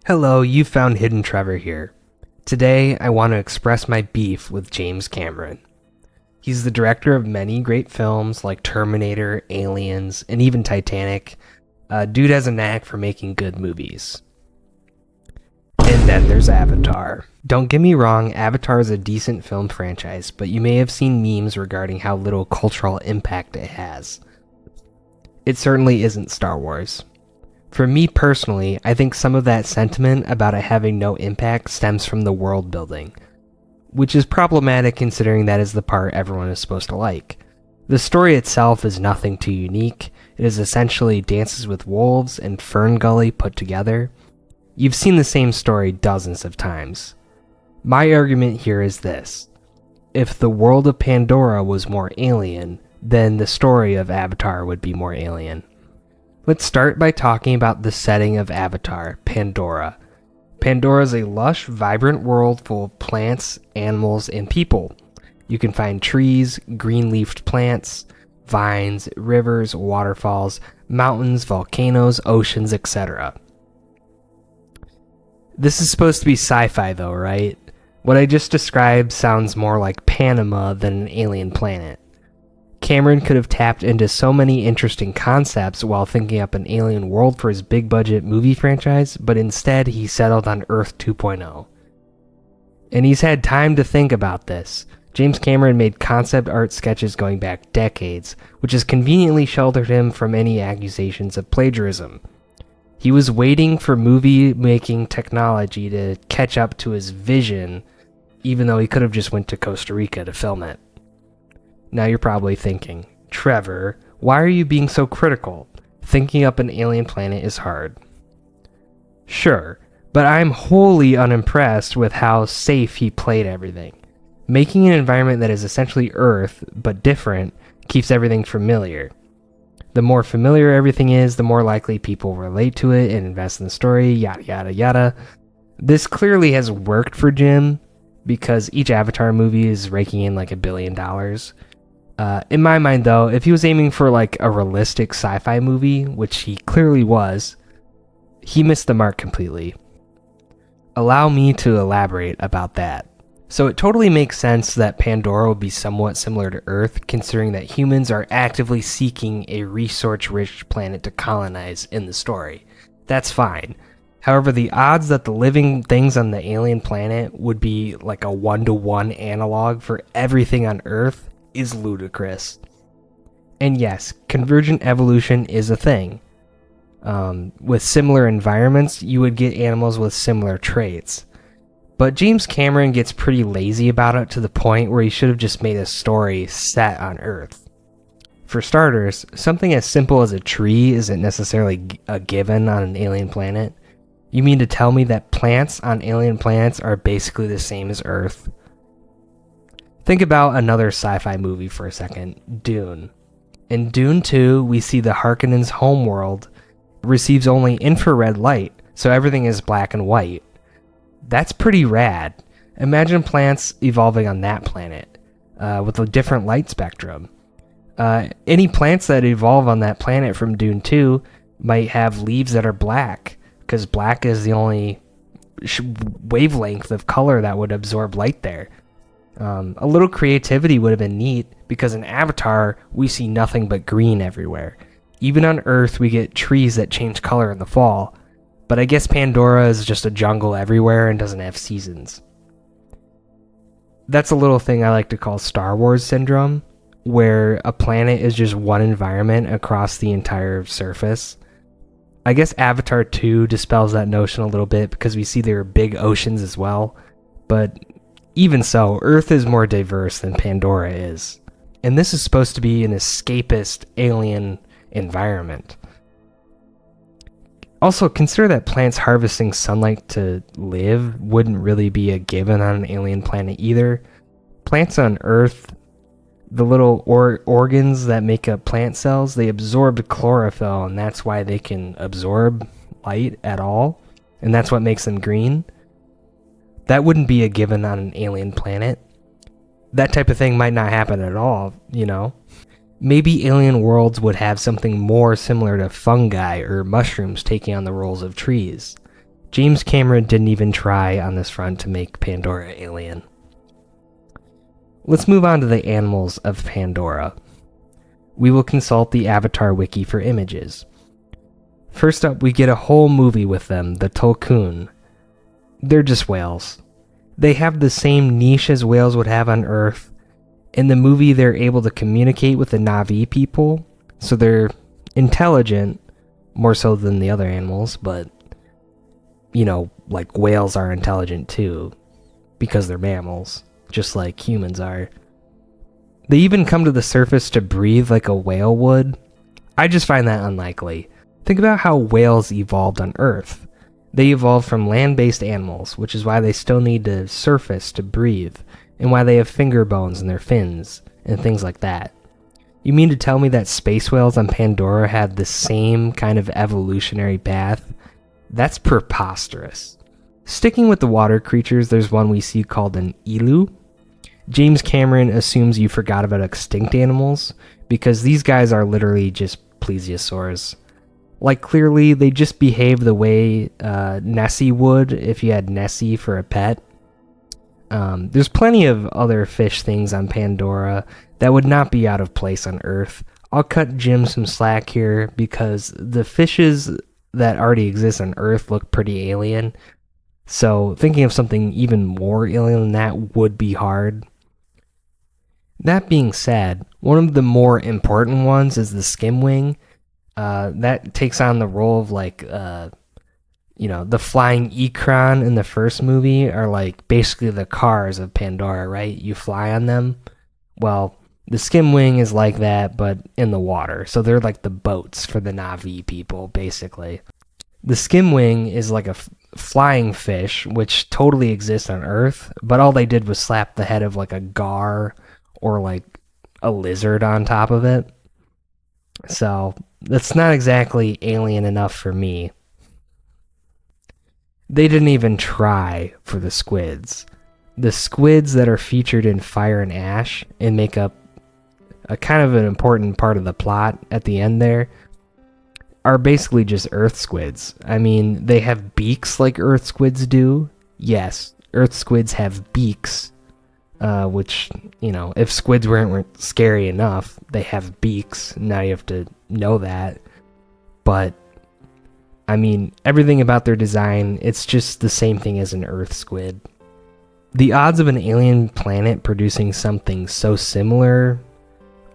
Hello, you found Hidden Trevor here. Today, I want to express my beef with James Cameron. He's the director of many great films like Terminator, Aliens, and even Titanic. Dude has a knack for making good movies. And then there's Avatar. Don't get me wrong, Avatar is a decent film franchise, but you may have seen memes regarding how little cultural impact it has. It certainly isn't Star Wars. For me personally, I think some of that sentiment about it having no impact stems from the world building, which is problematic considering that is the part everyone is supposed to like. The story itself is nothing too unique. It is essentially Dances with Wolves and Fern Gully put together. You've seen the same story dozens of times. My argument here is this. If the world of Pandora was more alien, then the story of Avatar would be more alien. Let's start by talking about the setting of Avatar, Pandora. Pandora is a lush, vibrant world full of plants, animals, and people. You can find trees, green-leafed plants, vines, rivers, waterfalls, mountains, volcanoes, oceans, etc. This is supposed to be sci-fi though, right? What I just described sounds more like Panama than an alien planet. Cameron could have tapped into so many interesting concepts while thinking up an alien world for his big-budget movie franchise, but instead he settled on Earth 2.0. And he's had time to think about this. James Cameron made concept art sketches going back decades, which has conveniently sheltered him from any accusations of plagiarism. He was waiting for movie-making technology to catch up to his vision, even though he could have just went to Costa Rica to film it. Now you're probably thinking, Trevor, why are you being so critical? Thinking up an alien planet is hard. Sure, but I'm wholly unimpressed with how safe he played everything. Making an environment that is essentially Earth, but different, keeps everything familiar. The more familiar everything is, the more likely people relate to it and invest in the story, yada yada yada. This clearly has worked for Jim, because each Avatar movie is raking in like $1 billion. In my mind, though, if he was aiming for like a realistic sci-fi movie, which he clearly was, he missed the mark completely. Allow me to elaborate about that. So it totally makes sense that Pandora would be somewhat similar to Earth, considering that humans are actively seeking a resource-rich planet to colonize in the story. That's fine. However, the odds that the living things on the alien planet would be like a 1-to-1 analog for everything on Earth is ludicrous. And yes, convergent evolution is a thing. With similar environments, you would get animals with similar traits. But James Cameron gets pretty lazy about it to the point where he should have just made a story set on Earth. For starters, something as simple as a tree isn't necessarily a given on an alien planet. You mean to tell me that plants on alien planets are basically the same as Earth? Think about another sci-fi movie for a second, Dune. In Dune 2, we see the Harkonnens' homeworld receives only infrared light, so everything is black and white. That's pretty rad. Imagine plants evolving on that planet, with a different light spectrum. Any plants that evolve on that planet from Dune 2 might have leaves that are black, because black is the only wavelength of color that would absorb light there. A little creativity would have been neat, because in Avatar, we see nothing but green everywhere. Even on Earth, we get trees that change color in the fall, but I guess Pandora is just a jungle everywhere and doesn't have seasons. That's a little thing I like to call Star Wars syndrome, where a planet is just one environment across the entire surface. I guess Avatar 2 dispels that notion a little bit because we see there are big oceans as well, but even so, Earth is more diverse than Pandora is. And this is supposed to be an escapist alien environment. Also, consider that plants harvesting sunlight to live wouldn't really be a given on an alien planet either. Plants on Earth, the little organs that make up plant cells, they absorb chlorophyll, and that's why they can absorb light at all, and that's what makes them green. That wouldn't be a given on an alien planet. That type of thing might not happen at all, you know? Maybe alien worlds would have something more similar to fungi or mushrooms taking on the roles of trees. James Cameron didn't even try on this front to make Pandora alien. Let's move on to the animals of Pandora. We will consult the Avatar wiki for images. First up, we get a whole movie with them, the Tulkun. They're just whales. They have the same niche as whales would have on Earth. In the movie, they're able to communicate with the Na'vi people, so they're intelligent, more so than the other animals, but, you know, like whales are intelligent too, because they're mammals, just like humans are. They even come to the surface to breathe like a whale would. I just find that unlikely. Think about how whales evolved on Earth. They evolved from land-based animals, which is why they still need to surface to breathe, and why they have finger bones in their fins, and things like that. You mean to tell me that space whales on Pandora had the same kind of evolutionary path? That's preposterous. Sticking with the water creatures, there's one we see called an elu. James Cameron assumes you forgot about extinct animals, because these guys are literally just plesiosaurs. Like, clearly, they just behave the way Nessie would if you had Nessie for a pet. There's plenty of other fish things on Pandora that would not be out of place on Earth. I'll cut Jim some slack here because the fishes that already exist on Earth look pretty alien. So thinking of something even more alien than that would be hard. That being said, one of the more important ones is the skimwing. That takes on the role of like, the flying Ikran in the first movie are like basically the cars of Pandora, right? You fly on them. Well, the skimwing is like that, but in the water. So they're like the boats for the Na'vi people, basically. The skimwing is like a flying fish, which totally exists on Earth, but all they did was slap the head of like a gar or like a lizard on top of it. So that's not exactly alien enough for me. They didn't even try for the squids. The squids that are featured in Fire and Ash and make up a kind of an important part of the plot at the end there are basically just earth squids. I mean, they have beaks like earth squids do. Yes, earth squids have beaks, which, if squids weren't scary enough, they have beaks. Now you have to know that. But, I mean, everything about their design, it's just the same thing as an earth squid. The odds of an alien planet producing something so similar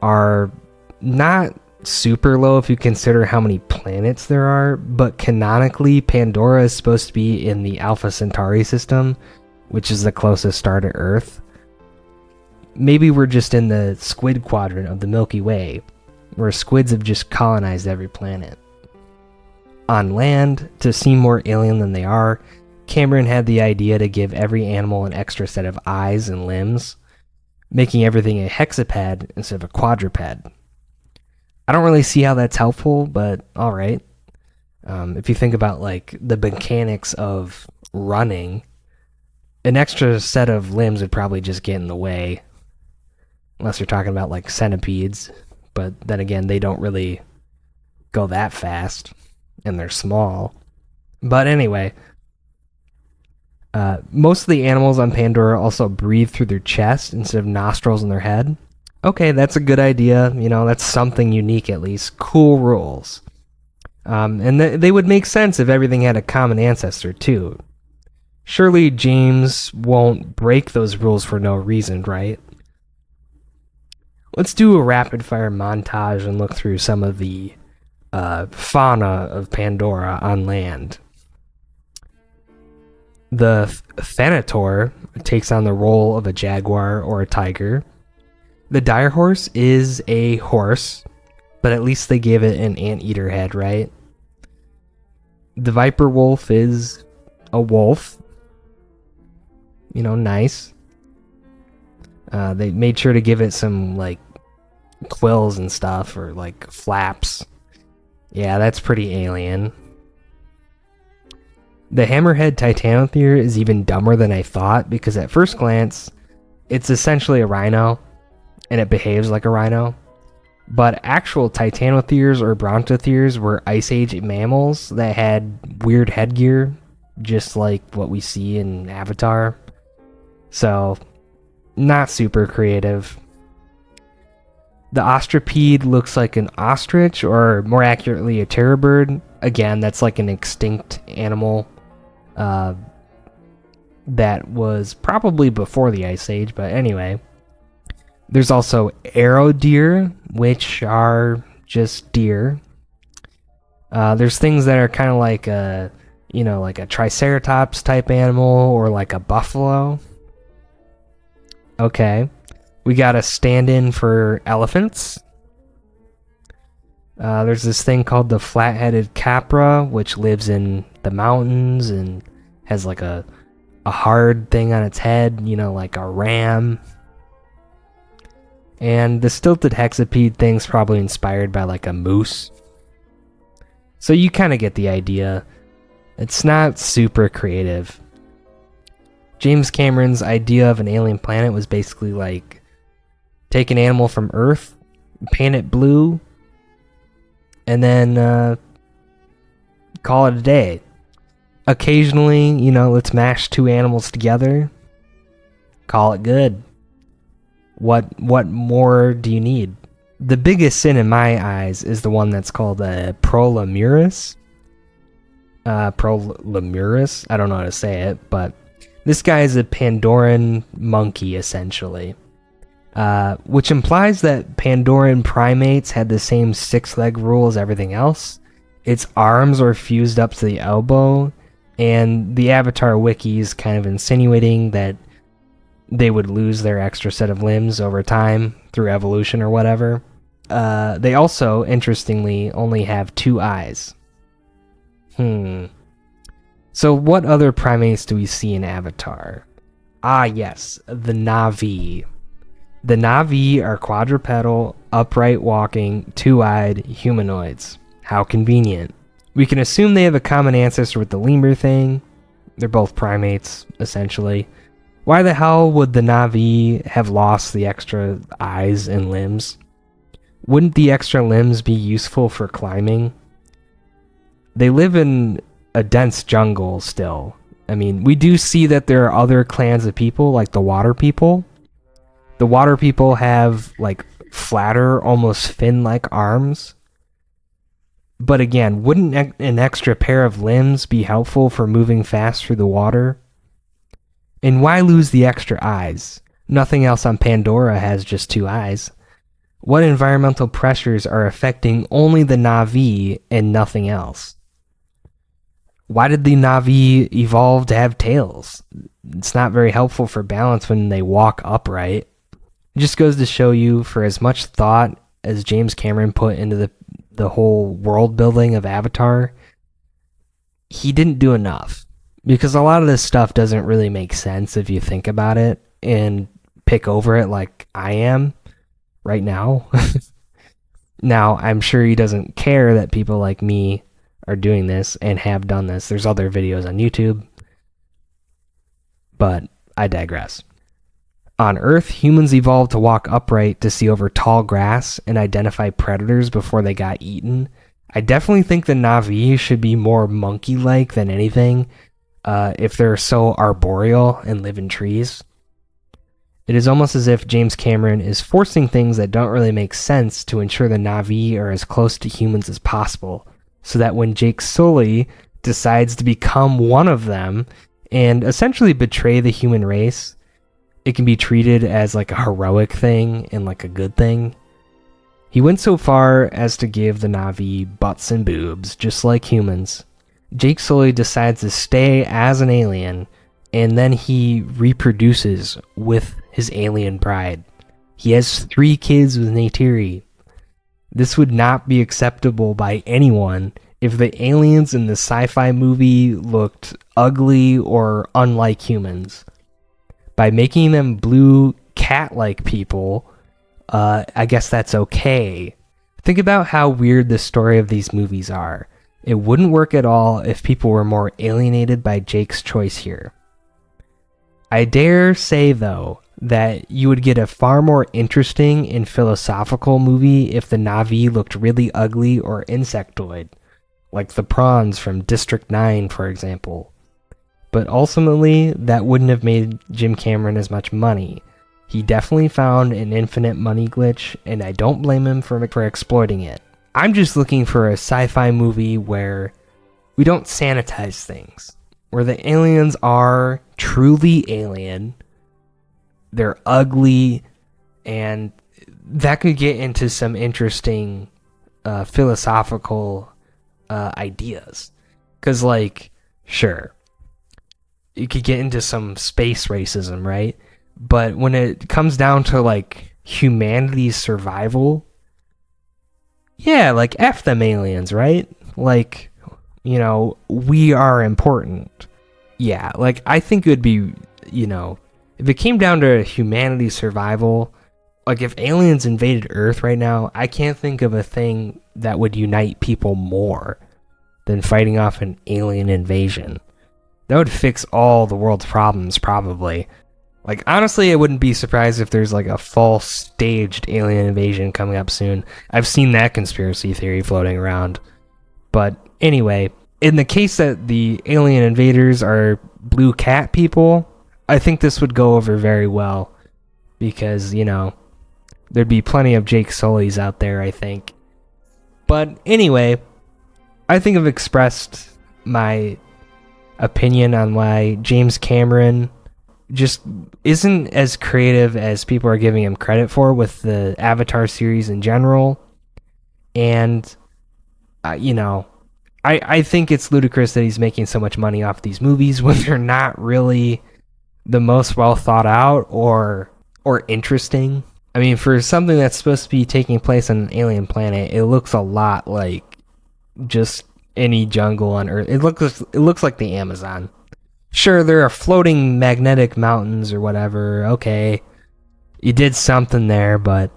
are not super low if you consider how many planets there are, but canonically, Pandora is supposed to be in the Alpha Centauri system, which is the closest star to Earth. Maybe we're just in the squid quadrant of the Milky Way, where squids have just colonized every planet. On land, to seem more alien than they are, Cameron had the idea to give every animal an extra set of eyes and limbs, making everything a hexaped instead of a quadruped. I don't really see how that's helpful, but alright. If you think about like the mechanics of running, an extra set of limbs would probably just get in the way, unless you're talking about like centipedes, but then again, they don't really go that fast, and they're small. But anyway, most of the animals on Pandora also breathe through their chest instead of nostrils in their head. Okay, that's a good idea. That's something unique at least. Cool rules. And they would make sense if everything had a common ancestor too. Surely James won't break those rules for no reason, right? Let's do a rapid fire montage and look through some of the fauna of Pandora on land. The Thanator takes on the role of a jaguar or a tiger. The dire horse is a horse, but at least they gave it an anteater head, right? The viper wolf is a wolf. Nice. They made sure to give it some, like, quills and stuff, or, like, flaps. Yeah, that's pretty alien. The hammerhead titanothere is even dumber than I thought, because at first glance, it's essentially a rhino, and it behaves like a rhino. But actual titanotheres or brontotheres were Ice Age mammals that had weird headgear, just like what we see in Avatar. So, not super creative. The ostripede looks like an ostrich, or more accurately, a terror bird. Again, that's like an extinct animal that was probably before the Ice Age, but anyway. There's also arrow deer, which are just deer. There's things that are kind of like like a triceratops type animal, or like a buffalo. Okay. We got a stand-in for elephants. There's this thing called the flat-headed capra, which lives in the mountains and has like a hard thing on its head, like a ram. And the stilted hexapede thing's probably inspired by like a moose. So you kind of get the idea. It's not super creative. James Cameron's idea of an alien planet was basically like, take an animal from Earth, paint it blue, and then call it a day. Occasionally, let's mash two animals together, call it good. What more do you need? The biggest sin in my eyes is the one that's called Prolamuris. Prolamuris? I don't know how to say it, but this guy is a Pandoran monkey, essentially. Which implies that Pandoran primates had the same six-leg rule as everything else. Its arms are fused up to the elbow, and the Avatar wiki is kind of insinuating that they would lose their extra set of limbs over time through evolution or whatever. They also, interestingly, only have two eyes. So what other primates do we see in Avatar? Ah, yes, the Na'vi. The Na'vi are quadrupedal, upright walking, two-eyed humanoids. How convenient. We can assume they have a common ancestor with the lemur thing. They're both primates, essentially. Why the hell would the Na'vi have lost the extra eyes and limbs? Wouldn't the extra limbs be useful for climbing? They live in a dense jungle still. I mean, we do see that there are other clans of people, like the water people. The water people have, like, flatter, almost fin-like arms. But again, wouldn't an extra pair of limbs be helpful for moving fast through the water? And why lose the extra eyes? Nothing else on Pandora has just two eyes. What environmental pressures are affecting only the Na'vi and nothing else? Why did the Na'vi evolve to have tails? It's not very helpful for balance when they walk upright. It just goes to show you, for as much thought as James Cameron put into the whole world building of Avatar, he didn't do enough. Because a lot of this stuff doesn't really make sense if you think about it and pick over it like I am right now. Now, I'm sure he doesn't care that people like me are doing this and have done this. There's other videos on YouTube. But I digress. On Earth, humans evolved to walk upright to see over tall grass and identify predators before they got eaten. I definitely think the Na'vi should be more monkey-like than anything, if they're so arboreal and live in trees. It is almost as if James Cameron is forcing things that don't really make sense to ensure the Na'vi are as close to humans as possible, so that when Jake Sully decides to become one of them and essentially betray the human race, it can be treated as like a heroic thing and like a good thing. He went so far as to give the Na'vi butts and boobs, just like humans. Jake Sully decides to stay as an alien, and then he reproduces with his alien bride. He has 3 kids with Neytiri. This would not be acceptable by anyone if the aliens in the sci-fi movie looked ugly or unlike humans. By making them blue cat-like people, I guess that's okay. Think about how weird the story of these movies are. It wouldn't work at all if people were more alienated by Jake's choice here. I dare say, though, that you would get a far more interesting and philosophical movie if the Na'vi looked really ugly or insectoid, like the prawns from District 9, for example. but ultimately that wouldn't have made Jim Cameron as much money. He definitely found an infinite money glitch, and I don't blame him for exploiting it. I'm just looking for a sci-fi movie where we don't sanitize things, where the aliens are truly alien, they're ugly, and that could get into some interesting philosophical ideas. Because, like, sure, you could get into some space racism, right? But when it comes down to, like, humanity's survival, yeah, like, F them aliens, right? Like, you know, we are important. Yeah, like, I think it would be, you know, if it came down to humanity's survival, like, if aliens invaded Earth right now, I can't think of a thing that would unite people more than fighting off an alien invasion. That would fix all the world's problems, probably. Like, honestly, I wouldn't be surprised if there's, like, a false staged alien invasion coming up soon. I've seen that conspiracy theory floating around. But anyway, in the case that the alien invaders are blue cat people, I think this would go over very well. Because, you know, there'd be plenty of Jake Sullys out there, I think. But anyway, I think I've expressed my opinion on why James Cameron just isn't as creative as people are giving him credit for with the Avatar series in general. And, you know, I think it's ludicrous that he's making so much money off these movies when they're not really the most well thought out or interesting. I mean, for something that's supposed to be taking place on an alien planet, it looks a lot like just any jungle on Earth. It looks like the Amazon. Sure, there are floating magnetic mountains or whatever. Okay, you did something there, but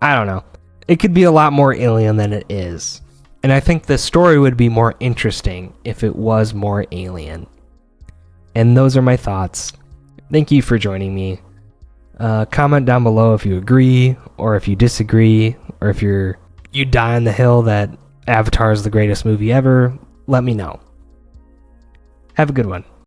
I don't know. It could be a lot more alien than it is. And I think the story would be more interesting if it was more alien. And those are my thoughts. Thank you for joining me. Comment down below if you agree, or if you disagree, or if you die on the hill that Avatar is the greatest movie ever. Let me know. Have a good one.